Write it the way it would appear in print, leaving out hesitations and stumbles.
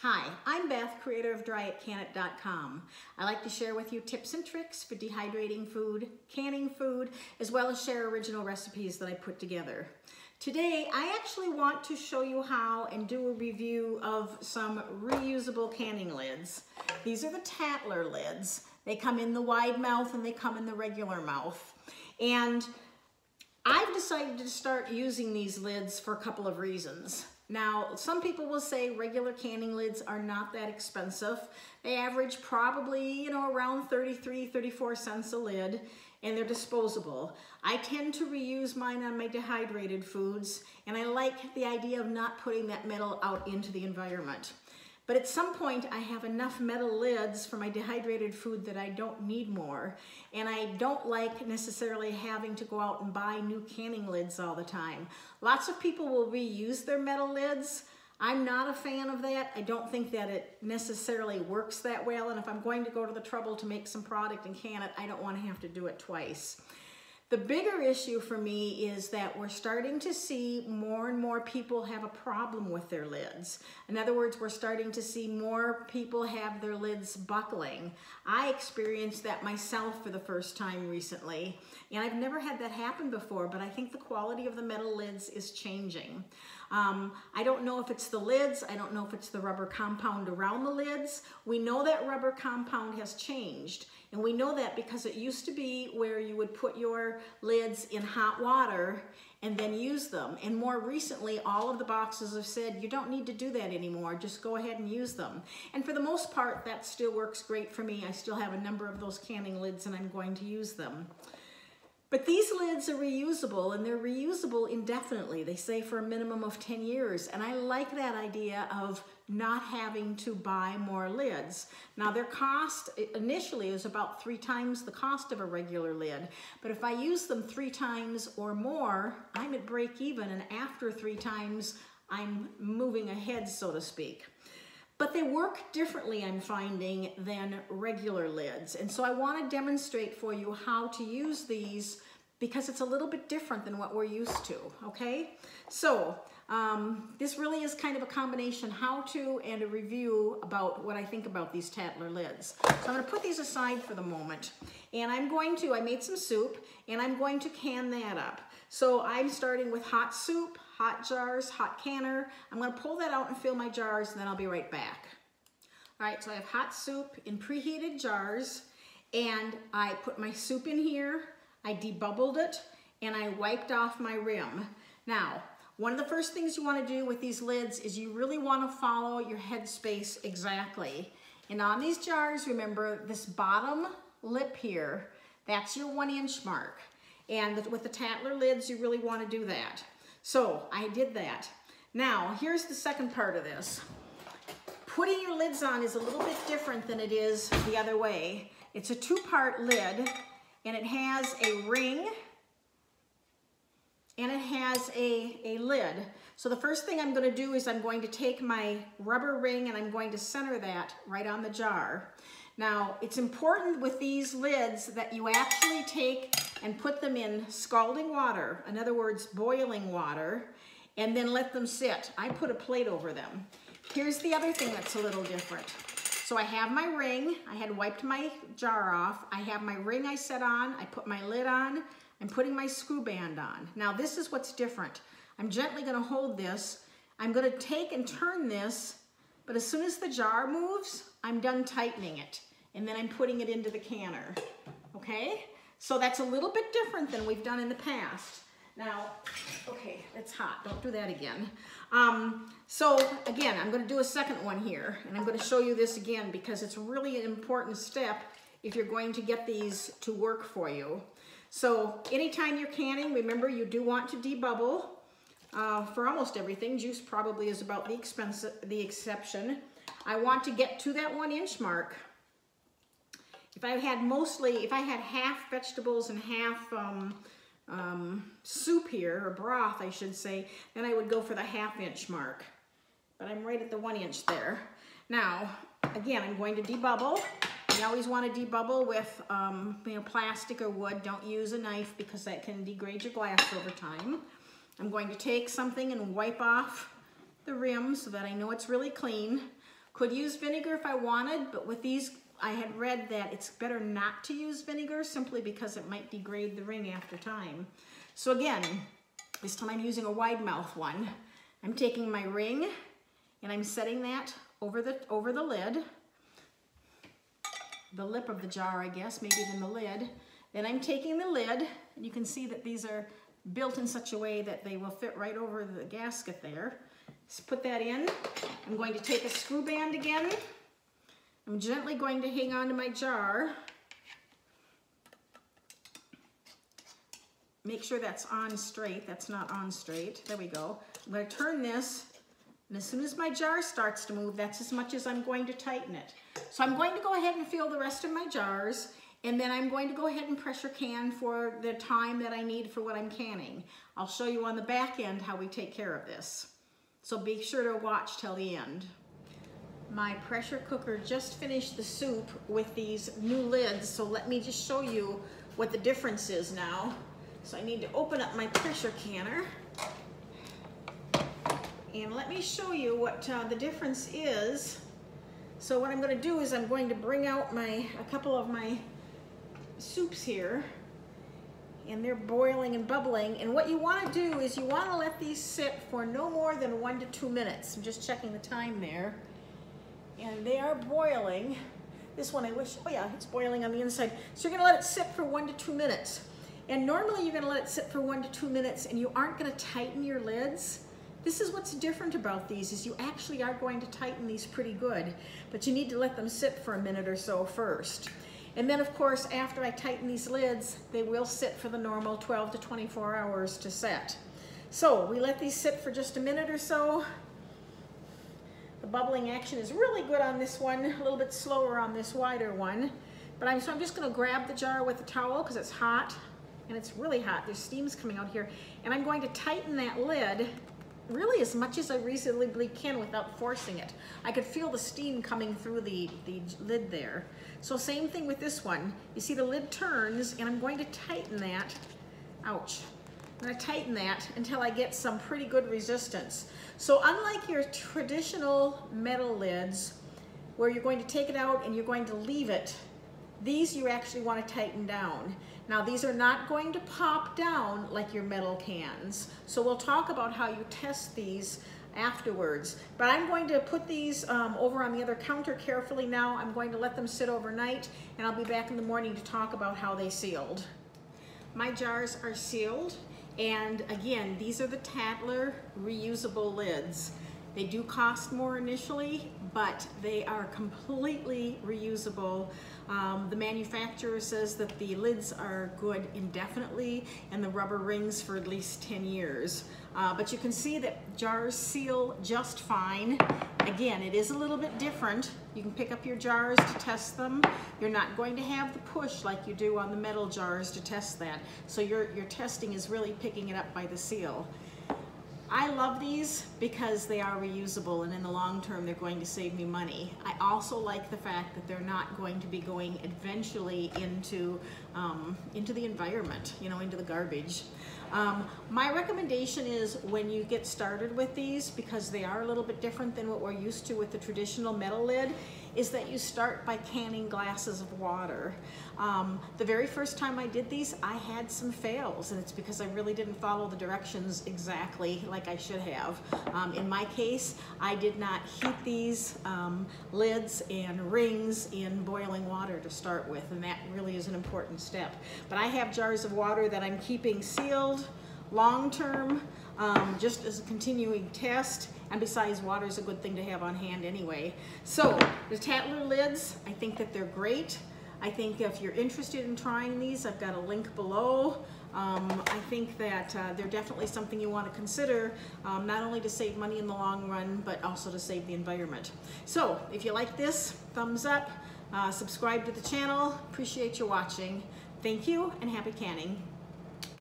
Hi, I'm Beth, creator of dryitcanit.com. I like to share with you tips and tricks for dehydrating food, canning food, as well as share original recipes that I put together. Today, I actually want to show you how and do a review of some reusable canning lids. These are the Tattler lids. They come in the wide mouth and they come in the regular mouth. And I've decided to start using these lids for a couple of reasons. Now, some people will say regular canning lids are not that expensive. They average probably, around 33, 34 cents a lid, and they're disposable. I tend to reuse mine on my dehydrated foods, and I like the idea of not putting that metal out into the environment. But at some point, I have enough metal lids for my dehydrated food that I don't need more. And I don't like necessarily having to go out and buy new canning lids all the time. Lots of people will reuse their metal lids. I'm not a fan of that. I don't think that it necessarily works that well. And if I'm going to go to the trouble to make some product and can it, I don't want to have to do it twice. The bigger issue for me is that we're starting to see more and more people have a problem with their lids. In other words, we're starting to see more people have their lids buckling. I experienced that myself for the first time recently, and I've never had that happen before, but I think the quality of the metal lids is changing. I don't know if it's the lids, I don't know if it's the rubber compound around the lids. We know that rubber compound has changed. And we know that because it used to be where you would put your lids in hot water and then use them. And more recently, all of the boxes have said, you don't need to do that anymore. Just go ahead and use them. And for the most part, that still works great for me. I still have a number of those canning lids and I'm going to use them. But these lids are reusable, and they're reusable indefinitely. They say for a minimum of 10 years. And I like that idea of not having to buy more lids. Now their cost initially is about 3 times the cost of a regular lid. But if I use them 3 times or more, I'm at break even. And after 3 times, I'm moving ahead, so to speak. But they work differently, I'm finding, than regular lids. And so I want to demonstrate for you how to use these because it's a little bit different than what we're used to, okay? So this really is kind of a combination how-to and a review about what I think about these Tattler lids. So I'm going to put these aside for the moment. And I made some soup, and I'm going to can that up. So I'm starting with hot soup, hot jars, hot canner. I'm going to pull that out and fill my jars, and then I'll be right back. All right, so I have hot soup in preheated jars, and I put my soup in here, I debubbled it, and I wiped off my rim. Now, one of the first things you want to do with these lids is you really want to follow your headspace exactly. And on these jars, remember this bottom lip here, that's your 1-inch mark. And with the Tattler lids, you really want to do that. So I did that. Now, here's the second part of this. Putting your lids on is a little bit different than it is the other way. It's a 2-part lid, and it has a ring, and it has a lid. So the first thing I'm going to do is I'm going to take my rubber ring and I'm going to center that right on the jar. Now, it's important with these lids that you actually take and put them in scalding water, in other words, boiling water, and then let them sit. I put a plate over them. Here's the other thing that's a little different. So I have my ring, I had wiped my jar off, I have my ring I set on, I put my lid on, I'm putting my screw band on. Now this is what's different. I'm gently gonna hold this, I'm gonna take and turn this, but as soon as the jar moves, I'm done tightening it. And then I'm putting it into the canner, okay? So that's a little bit different than we've done in the past. Now, okay, it's hot, don't do that again. So again, I'm gonna do a second one here, and I'm gonna show you this again because it's really an important step if you're going to get these to work for you. So anytime you're canning, remember you do want to debubble. For almost everything, juice probably is about the exception. I want to get to that 1-inch mark. If I had half vegetables and half soup here, or broth I should say, then I would go for the 1/2-inch mark. But I'm right at the 1-inch there. Now, again, I'm going to debubble. You always want to debubble with plastic or wood. Don't use a knife because that can degrade your glass over time. I'm going to take something and wipe off the rim so that I know it's really clean. Could use vinegar if I wanted, but with these, I had read that it's better not to use vinegar simply because it might degrade the ring after time. So again, this time I'm using a wide mouth one. I'm taking my ring and I'm setting that over the lid, the lip of the jar, I guess, maybe even the lid. Then I'm taking the lid, and you can see that these are built in such a way that they will fit right over the gasket there. Just put that in. I'm going to take a screw band again. I'm gently going to hang on to my jar. Make sure that's on straight. That's not on straight. There we go. I'm going to turn this, and as soon as my jar starts to move, that's as much as I'm going to tighten it. So I'm going to go ahead and fill the rest of my jars, and then I'm going to go ahead and pressure can for the time that I need for what I'm canning. I'll show you on the back end how we take care of this. So be sure to watch till the end. My pressure cooker just finished the soup with these new lids, so let me just show you what the difference is now. So I need to open up my pressure canner. And let me show you what the difference is. So what I'm going to do is I'm going to bring out a couple of my soups here, and they're boiling and bubbling. And what you want to do is you want to let these sit for no more than 1 to 2 minutes. I'm just checking the time there. And they are boiling. This one I wish, oh yeah, it's boiling on the inside. So you're going to let it sit for 1 to 2 minutes. And normally you're going to let it sit for 1 to 2 minutes, and you aren't going to tighten your lids. This is what's different about these, is you actually are going to tighten these pretty good, but you need to let them sit for a minute or so first. And then of course, after I tighten these lids, they will sit for the normal 12 to 24 hours to set. So we let these sit for just a minute or so. The bubbling action is really good on this one, a little bit slower on this wider one. But I'm just gonna grab the jar with a towel because it's hot, and it's really hot. There's steams coming out here. And I'm going to tighten that lid really as much as I reasonably can without forcing it. I could feel the steam coming through the lid there. So same thing with this one. You see the lid turns, and I'm going to tighten that. Ouch. I'm going to tighten that until I get some pretty good resistance. So unlike your traditional metal lids, where you're going to take it out and you're going to leave it, these you actually want to tighten down. Now these are not going to pop down like your metal cans. So we'll talk about how you test these afterwards. But I'm going to put these over on the other counter carefully now. I'm going to let them sit overnight, and I'll be back in the morning to talk about how they sealed. My jars are sealed, and again, these are the Tattler reusable lids. They do cost more initially, but they are completely reusable. The manufacturer says that the lids are good indefinitely, and the rubber rings for at least 10 years. But you can see that jars seal just fine. Again, it is a little bit different. You can pick up your jars to test them. You're not going to have the push like you do on the metal jars to test that. So your testing is really picking it up by the seal. I love these because they are reusable, and in the long term they're going to save me money. I also like the fact that they're not going to be going eventually into the environment, you know, into the garbage. My recommendation is when you get started with these, because they are a little bit different than what we're used to with the traditional metal lid, is that you start by canning glasses of water. The very first time I did these, I had some fails, and it's because I really didn't follow the directions exactly like I should have. In my case, I did not heat these lids and rings in boiling water to start with, and that really is an important step. But I have jars of water that I'm keeping sealed long-term, just as a continuing test. And besides, water is a good thing to have on hand anyway. So the Tattler lids, I think that they're great. I think if you're interested in trying these, I've got a link below. I think that they're definitely something you want to consider, not only to save money in the long run, but also to save the environment. So if you like this, thumbs up, subscribe to the channel. Appreciate you watching. Thank you, and happy canning.